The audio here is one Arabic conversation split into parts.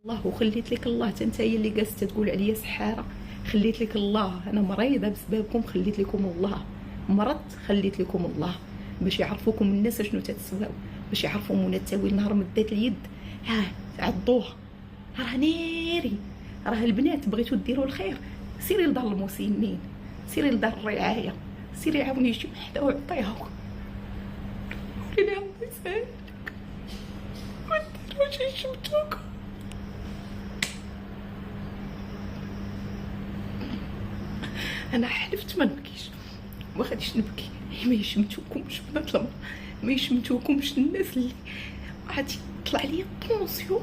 الله وخليت لك الله، حتى انت هي اللي جالسه تقول عليا سحاره. خليت لك الله، انا مريضه بسببكم، خليت لكم الله. مرضت خليت لكم الله باش يعرفوكم الناس شنو تتسواو، باش يعرفوا منى التاويل نهار مدات اليد ها عضوها. راه ناري، راه البنات بغيتو ديروا الخير سيري لدار المسنين، سيري لدار الرعايه، سيري عاوني شي وحده وعطيها. قولي لها الله يسهلك ما ديروش يشمتوكم. انا حلفت ما نبكيش، ما غاديش نبكي. ما يشمتوكمش بنات الله، ما يشمتوكمش الناس اللي غادي يطلع ليا طونسيون.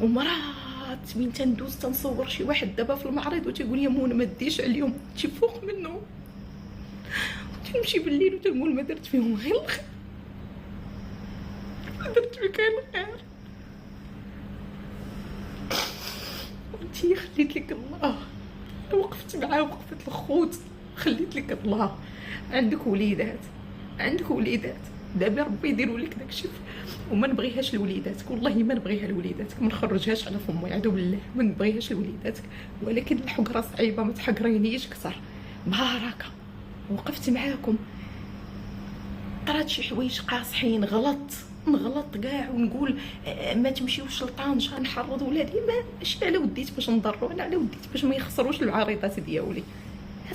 ومرات من تندوز تنصور شي واحد دابا في المعرض وتيقول لي منى ما ديش عليهم، تيفوق منه وتنمشي بالليل وتنقول ما درت فيهم غير الخير، ما درت فيك غير الخير. وانتي خليت لك الله، وقفت معاه وقفت الخوت، خليت لك الله. عندك وليدات، عندك وليدات، دابا ربي يديروا لك داكشي وما نبغيهاش لوليداتك، والله ما نبغيها لوليداتك، ما نخرجهاش على فمي عدو بالله، ما نبغيهاش لوليداتك. ولكن الحقره صعيبه، ما تحقرينيش كثر. بركه وقفت معاكم، طرات شي حوايج قاصحين، نغلط كاع ونقول ما تمشيوش لطنجة نحرض ولادي، ماشي على وديت باش نضرو، انا على وديت باش ما يخسروش العريضات ديالي.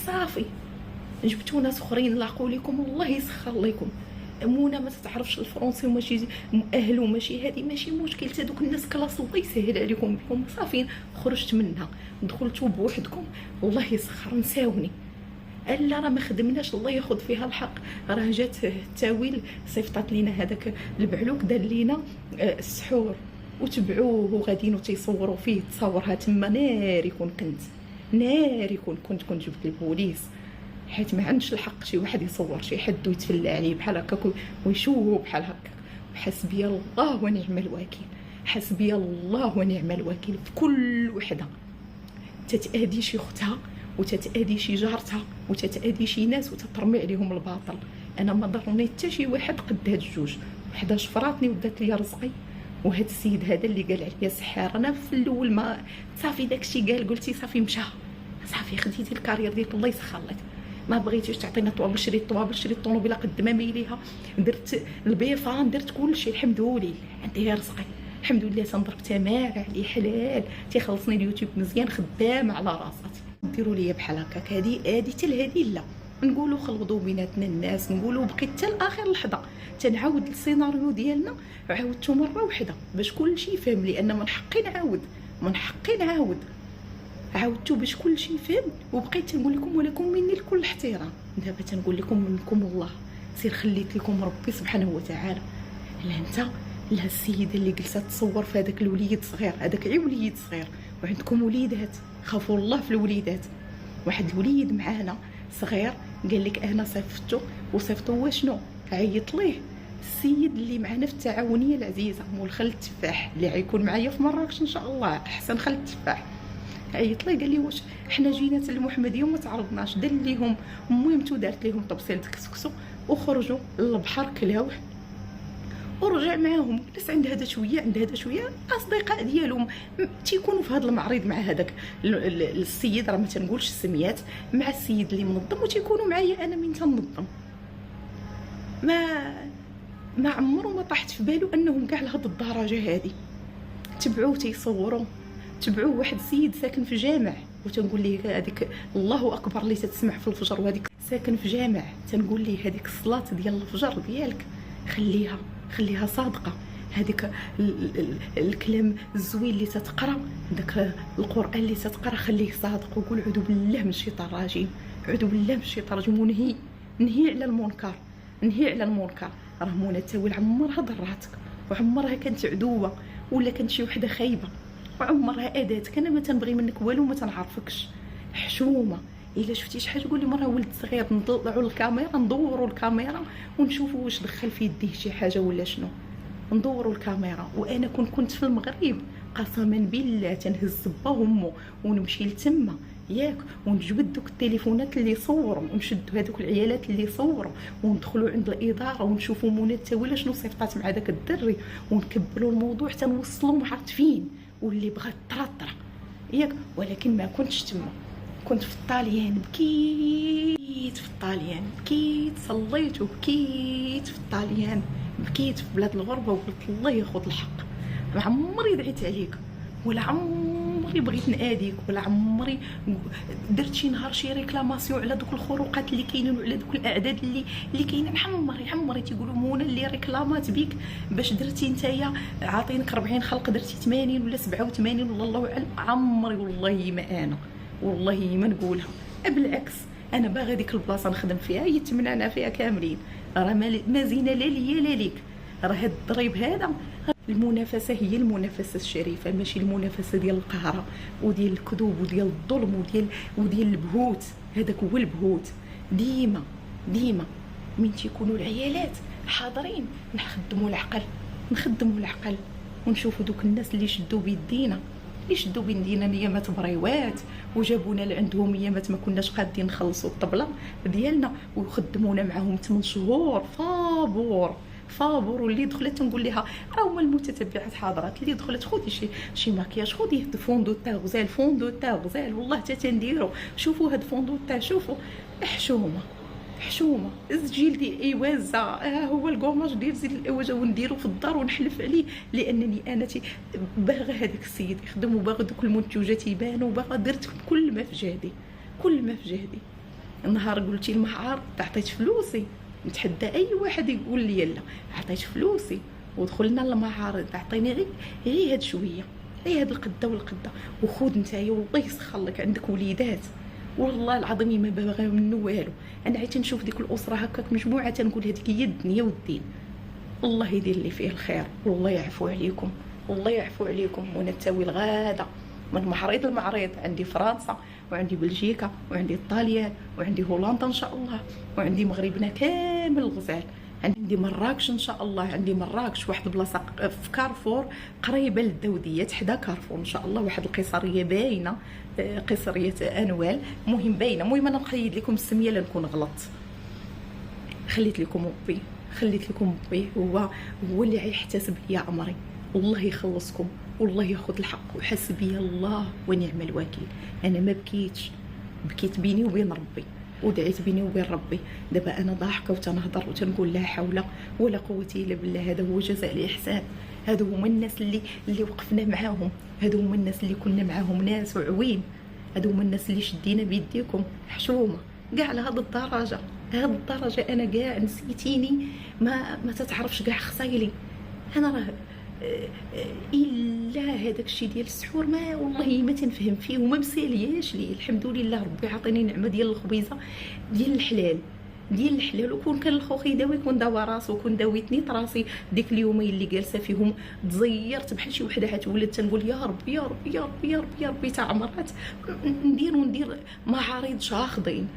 صافي جبتو ناس اخرين لاقوا لكم الله يسخر لكم. منى ما تتعرفش الفرنسي وماشي مؤهل وماشي هادي، ماشي مشكل، تا دوك الناس كلاص الله يسهل عليكم بهم. صافي خرجت منها، دخلتو بوحدكم الله يسخر، نساوني. الا راه ما خدمناش الله ياخذ فيها الحق. راه جات التاويل صيفطات لينا هذاك البعلوك دار لينا السحور وتبعوه وغاديين وتيصوروا فيه، تصورها تما ناري كون كنت، ناري كنت جبت البوليس، حيت ما عندش الحق شي واحد يصور شي حد ويتفلى عليه بحال هكاك ويشوه بحال هكاك. حسبي الله ونعم الوكيل، حسبي الله ونعم الوكيل في كل وحده تتأذي شي اختها وتتأذي شي جارتها وتتأذي شي ناس وتترمي عليهم الباطل. انا ما ضرني حتى شي واحد قد هاد الجوج، وحده شفراتني ودات لي رزقي، وهاد السيد هذا اللي قال عليا سحار. انا في الاول ما صافي داكشي قال، قلتي صافي مشى، صافي خديتي الكارير ديالك الله يسخر لك، ما بغيتيش تعطينا طوابل، شريت الطوموبيله قد ما ميليها، درت البيفان، درت كلشي الحمد لله، عندي رزقي الحمد لله. تنضرب تماره عليه حلال، تيخلصني اليوتيوب مزيان، خدامه على راساتي. ديروا لي بحال هكاك، هادي حتى لهادي لا نقولوا خلطوا بيناتنا الناس، نقولوا بقيت حتى لاخر لحظه تنعاود السيناريو ديالنا، عاودته مره واحده باش كلشي يفهم، لان من حقي نعاود، من حقي نعاود. عاودتو باش كلشي يفهم، وبقيت تنقول لكم ولكم مني الكل احترام. دابا تنقول لكم منكم الله، سير خليت لكم ربي سبحانه وتعالى. لا انت لا السيده اللي جلسات تصور في هذاك الوليد صغير، هذاك غير وليد صغير، وعندكم وليدات، خافوا الله في الوليدات. واحد الوليد معانا صغير قال لك انا صيفطته، وصيفطو هو شنو؟ عيط ليه السيد اللي معنا في التعاونيه العزيزه مول خال التفاح اللي غيكون معايا في مراكش ان شاء الله، احسن خال التفاح. عيط ليه قال لي واش حنا جينا حتى المحمديه وما تعرضناش، دار ليهم مهمته، دارت ليهم طبسيل كسكسو وخرجوا للبحر كلاوه ورجع معاهم. جلس عند هذا شويه عند هذا شويه، اصدقاء ديالهم تيكونوا في هذا المعرض مع هذاك السيد، راه ما تنقولش السميات، مع السيد اللي منظم، وتيكونوا معايا انا من تنظم. ما عمره ما طاحت في باله انهم كاع لهاد الدرجه هذه. تبعوه تيصوروا، تبعوه واحد السيد ساكن في جامع، وتنقول ليه هذيك الله اكبر اللي تتسمع في الفجر، وهذيك ساكن في جامع، تنقول ليه هذيك الصلاه ديال الفجر ديالك خليها صادقه، هذيك الكلام الزوين اللي تتقرا، داك القران اللي تتقرا خليه صادق، وقول اعوذ بالله من الشيطان الرجيم، اعوذ بالله من الشيطان الرجيم، ونهي على المنكر، نهي على المنكر. راه منى التاويل عمرها ضراتك، وعمرها كانت عدوه ولا كانت شي وحده خايبه، وعمرها اذاتك. انا ما تنبغي منك والو، ما تنعرفكش، حشومه. الا شفتي شي حاجه قولي مرة ولد صغير، نطلعوا الكاميرا، ندوروا الكاميرا ونشوفوا واش دخل في يديه شي حاجه ولا شنو، ندوروا الكاميرا. وانا كنت في المغرب قسما بالله تنهز با امه ونمشي لتما ياك، ونجبد دوك التليفونات اللي صوروا، ونشدوا هذوك العيالات اللي صوروا، وندخلوا عند الاداره ونشوفوا منى التاويله شنو صيفطات مع داك الدري، ونكبلوا الموضوع حتى نوصلوا ما عرفت فين، واللي بغات طرطره ياك، ولكن ما كنتش تما، كنت في الطاليان بكيت في الطاليان، بكيت صليت وبكيت في الطاليان، بكيت في بلاد الغربه وقلت الله ياخذ الحق. ما عمري دعيت عليك ولا عمري بغيت ناديك ولا عمري درت شي نهار شي ريكلاماسيون على دوك الخروقات اللي كاينين وعلى دوك الاعداد اللي كاينين. عمري تيقولوا منى اللي ريكلامات بك باش درتي نتايا عاطينك 40 خلق درتي 80 ولا 87 ولا الله اعلم. عمري والله ما انا والله ما نقولها، بالعكس انا باغي ديك البلاصه نخدم فيها، يتمنى فيها كاملين، راه ما زينه لا ليا لا ليك. راه هاد الضريب هذا، المنافسه هي المنافسه الشريفه، ماشي المنافسه ديال القهره وديال الكذوب وديال الظلم وديال البهوت. هذاك هو البهوت. ديما من تيكونوا العيالات حاضرين نخدموا العقل ونشوفوا دوك الناس اللي شدوا بيدينا نيامات بريوات وجابونا لعندهم ايامات ما كناش قادين نخلصوا الطبله ديالنا، وخدمونا معاهم 8 شهور فابور. واللي دخلت تنقول لها راه هما المتتبعات حاضرات، اللي دخلت خذي شي ماكياج، خذي فوندو تاع غزال والله حتى تنديرو. شوفوا هاد فوندو تاع، شوفوا حشومه الزجيل ديال ايوازا، هو الكوماج ديال زيد الاوجه ونديرو في الدار ونحلف عليه، لانني انا باغا هذاك السيد يخدم وباغا دوك المنتوجات يبانوا وباغا درت كل ما في جهدي. النهار قلتي المعارض عطيت فلوسي، نتحدى اي واحد يقول لي يلا عطيت فلوسي ودخلنا المعارض، عطيني غير هاد شويه، غير هاد القده والقده، وخذ نتايا والله يسخر لك عندك وليدات والله العظيم ما باغا منه والو. انا عيت نشوف ديك الاسره هكاك مجموعه تنقول هذيك هي الدنيا والدين. الله يدير اللي فيه الخير والله يعفو عليكم. ونتاوي الغاده من معرض لمعرض، عندي فرنسا وعندي بلجيكا وعندي الطاليان وعندي هولندا ان شاء الله، وعندي مغربنا كامل الغزال، عندي مراكش ان شاء الله، عندي مراكش واحد البلاصه في كارفور قريبه للدوديه حدا كارفور ان شاء الله، واحد القصريه باينه، قصريه انوال، مهم باينه. المهم انا نقيد لكم السميه لنكون غلطت، خليت لكم ربي هو اللي غيحتسب ليا امري، والله يخلصكم والله ياخذ الحق، وحسبي الله ونعم الوكيل. انا ما بكيت بيني وبين ربي ودعيت بيني وبين ربي. دابا انا ضاحكه وتنهضر وتنقول لا حول ولا قوه الا بالله. هذا هو جزاء الاحسان، هادو هما الناس اللي وقفنا معاهم، هادو هما الناس اللي كنا معاهم ناس وعوين، هادو هما الناس اللي شدينا بيديكم حشومه كاع لهاد الدرجه. انا كاع نسيتيني ما تتعرفش كاع خصايلي انا راه الا هذاك الشيء ديال السحور ما والله ما تنفهم فيه وما مسالياش ليه. الحمد لله ربي عطيني نعمه ديال الخبيزه ديال الحلال وكون كان الخوخ يداوي كون داوا راسو وكون داويتني راسي. ديك اليومين اللي جالسه فيهم تزيرت بحال شي وحده ولات تنقول يا ربي يا ربي يا ربي يا ربي يا ربي تاع مرات ندير معارض شاخضين،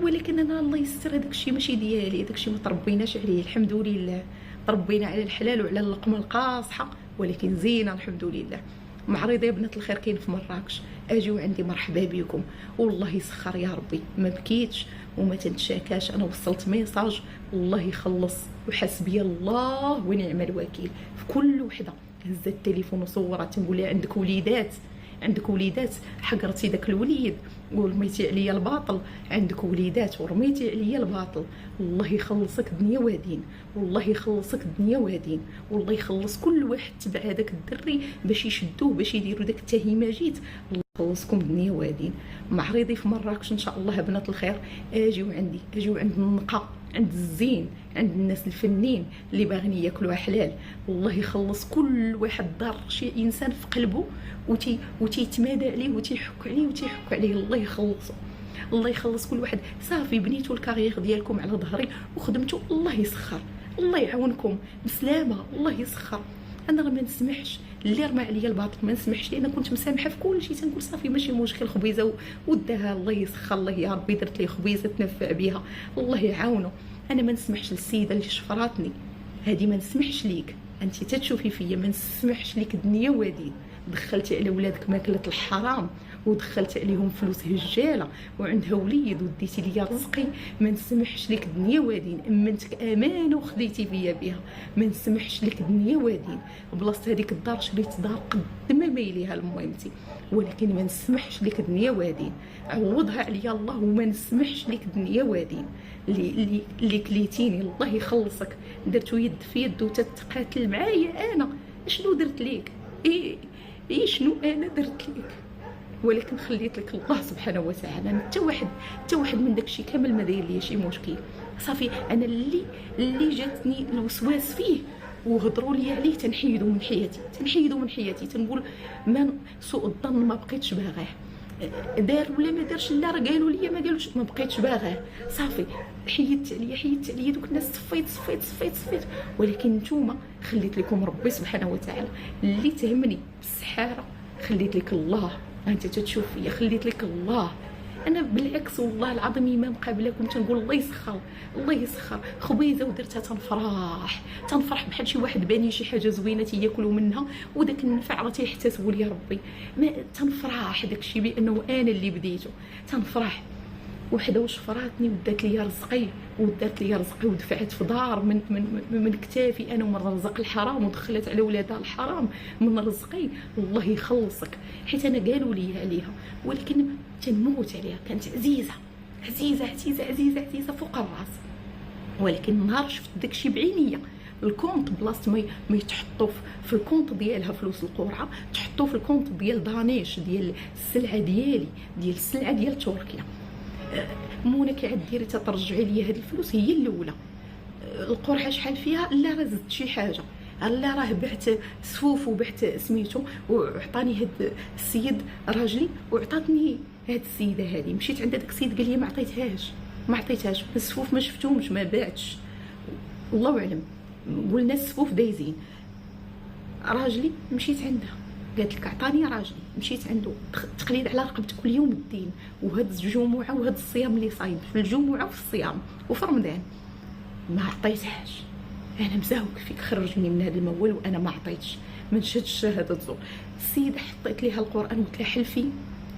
ولكن انا الله يستر هذاك الشيء ماشي ديالي، هذاك الشيء ما تربيناش عليه الحمد لله. تربينا على الحلال وعلى اللقمه القاصحه ولكن زينه الحمد لله. معرضه يا بنات الخير كاين في مراكش، اجيو عندي مرحبا بكم والله يسخر يا ربي. ما بكيتش وما تنتشاكاش، انا وصلت ميساج والله يخلص وحسبي الله ونعم الوكيل في كل وحده. هزت التليفون وصورت تنقول لي عندك وليدات حقرتي داك الوليد ورميتي عليا الباطل، عندك وليدات ورميتي عليا الباطل. الله يخلصك دنيا وادين، والله يخلص كل واحد تبع هذاك الدري باش يشدوه باش يديروا داك التهماجيت. الله يخلصكم دنيا وادين. معرضي في مراكش ان شاء الله بنات الخير، اجيو عند النقا، عند الزين، عند الناس الفنين اللي باغيين ياكلوا حلال. الله يخلص كل واحد دار شي انسان في قلبه وتيتمادى عليه وتيحك عليه. الله يخلص كل واحد. صافي بنيتوا الكارير ديالكم على ظهري وخدمتوا، الله يسخر، الله يعاونكم بسلامه، الله يسخر. انا راه ما نسمحش اللي رمى عليا الباطل، ما نسمحش لان كنت مسامحه في كل شيء. تنقول صافي ماشي مشكل، خبيزه وداها الله يسخر، الله يا ربي درت لي خبيزه تنفع بها الله يعاونه. انا ما نسمحش للسيده اللي شفراتني هذه، ما نسمحش ليك انت تتشوفي فيا، ما نسمحش ليك دنيا ودين، دخلتي على ولادك ماكله الحرام، ودخلت عليهم فلوس هجاله، وعندها وليد وديتي ليا رزقي، ما نسمحش لك دنيا وادين. امنتك امانه وخديتي فيا بها، ما نسمحش لك دنيا وادين. بلاصه هذيك الدار شريت دار قد ما ميليها لميمتي، ولكن ما نسمحش لك دنيا وادين. عوضها عليا الله، وما نسمحش لك دنيا وادين. اللي كليتيني الله يخلصك، درتو يد في يد وتتقاتل معايا انا. شنو درت ليك؟ ايه شنو انا درت ليك؟ ولكن خليت لك الله سبحانه وتعالى. حتى واحد من داكشي كامل ما داير ليا شي مشكل. صافي انا اللي جاتني الوسواس فيه وهضروا لي عليه تنحيدو من حياتي، تنقول ما سوء الظن ما بقيتش باغاه. دار ولا ما دارش، لا راه قالوا لي ما قالوش، ما بقيتش باغاه. صافي حيدت عليا دوك الناس، صفيت. ولكن نتوما خليت لكم ربي سبحانه وتعالى. اللي تهمني بالسحاره خليت لك الله. انت تتشوف فيا خليت لك الله. انا بالعكس والله العظيم امام قابلكم تنقول الله يسخر خبيزه ودرتها، تنفرح بحال شي واحد باني شي حاجه زوينه تياكلوا منها، وداك النفع راه تيحتسبوا لي ربي. ما تنفرح داكشي بانه انا اللي بديته، تنفرح. وحده وشفراتني ودات لي رزقي ودفعت في دار من كتافي انا، ومن رزق الحرام، ودخلت على ولادها الحرام من رزقي. الله يخلصك، حيت انا قالوا لي عليها، ولكن تنموت عليها. كانت عزيزه فوق الراس. ولكن نهار شفت داكشي بعينيا، الكونط بلاصه ما يتحطوا في الكونط ديالها فلوس القرعه، تحطوا في الكونط ديال دانيش، ديال السلعه ديالي، ديال تركيا. منى كي عاد ديري تترجعي لي هذه الفلوس هي الاولى. القرعه شحال فيها؟ لا راه زدت شي حاجه، لا راه بعت سفوف وبعت سميتو، وعطاني هاد السيد راجلي وعطاتني هاد السيده هذه. مشيت عند داك السيد قال لي ما عطيتهاش السفوف، ما شفتهمش، ما بعتش، الله اعلم. قلنا السفوف دايزين. راجلي مشيت عندها قالت لك عطاني راجلي، مشيت عنده تقليد على رقبتك كل يوم الدين، وهاد الجمعه وهاد الصيام اللي صايم في الجمعه وفي الصيام وفي رمضان ما عطيتهاش. انا مزاوق فيك، خرجني من هذا الموال وانا ما عطيتش، ما نشهدش شهاده زور. السيده حطيت ليها القران وقلت لها حلفي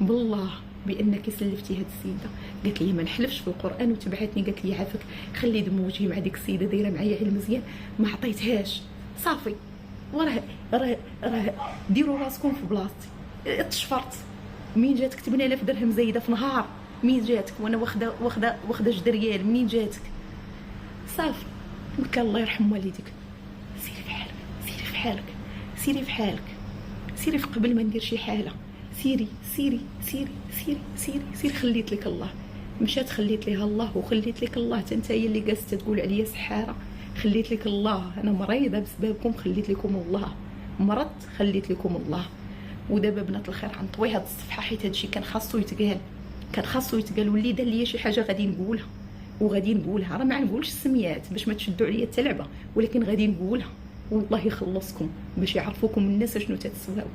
بالله بانك سلفتي هاد السيده. قالت لي ما نحلفش بالقران، وتبعتني قالت لي عافاك خلي دم وجهي مع ديك السيده دايره معايا علم مزيان، ما عطيتهاش. صافي راه ديروا راسكم في بلاصتي. تشفرت منين جاتك 8000 درهم زايده في نهار؟ منين جاتك وانا واخده جد ريال؟ منين جاتك؟ صافي قلت الله يرحم والديك، سيري في حالك سيري في قبل ما ندير شي حاله. سيري خليت لك الله. مشات خليت ليها الله، وخليت لك الله. انت هي اللي جالسه تقول عليا سحاره، خليت لك الله. انا مريضه بسببكم، خليت لكم الله. مرضت خليت لكم الله. ودابا بنات الخير غنطوي هاد الصفحه، حيت هادشي كان خاصو يتقال، واللي دار ليا شي حاجه غادي نقولها. راه ما نقولش السميات باش ما تشدوا عليا التلعبه، ولكن غادي نقولها والله يخلصكم باش يعرفوكم الناس شنو تتسواو.